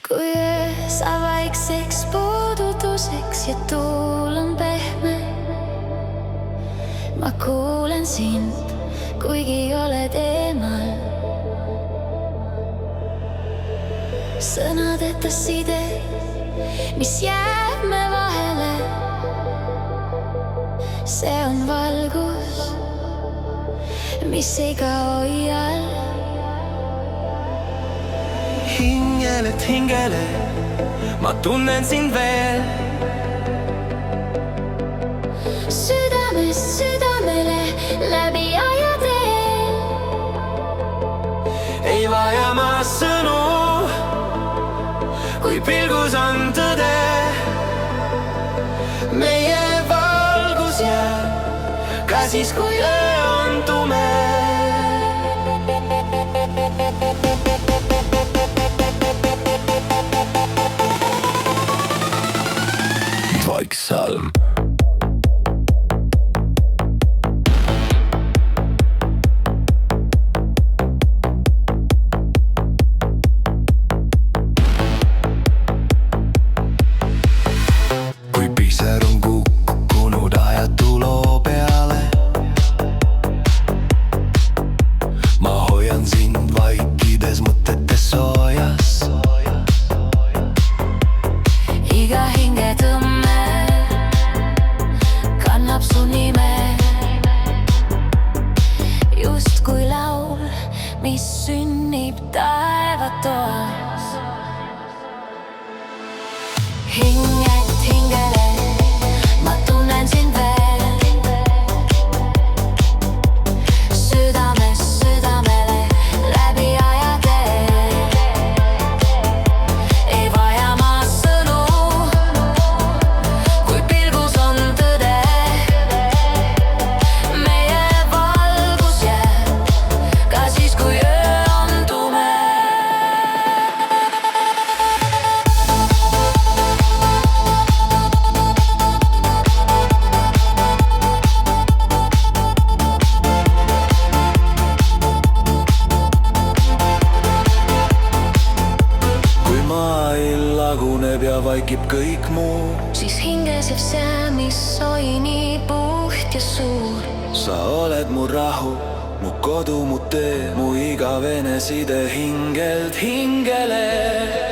kui öö sa vaikseks puudutuseks ja tuul on pehme, ma kuulen sind, kuigi oled eemal. Sõnadeta side, mis jääb me vahele, see on valgus, mis ei kao iial. Hingeled hingele, ma tunnen sind veel. Südamest südamele läbi ajateel. Ei vaja ma sõnu, kui pilgus on tõde. Meie valgus jääb ka siis, kui öö on tume. Vaiksalm. Kui piser on kukkunud ajatu loo peale, ma hoian sind vaikides mõtetes soojas. Iga hingetõmme kannab su nime, just kui laul, mis sünnib taevatoas. Hinget hingele, ma tunnen sind veel. Südamest südamele läbi ajateel. Ei vaja ma sõnu, kui pilgus on tõde. Meie valgus jääb ka siis, kui öö on tume. Kui maailm laguneb ja vaikib kõik muu, Siis hingeseb see, mis oi nii puht ja suur. sa oled mu rahu, mu kodu, mu tee, mu igavene side hingelt hingele.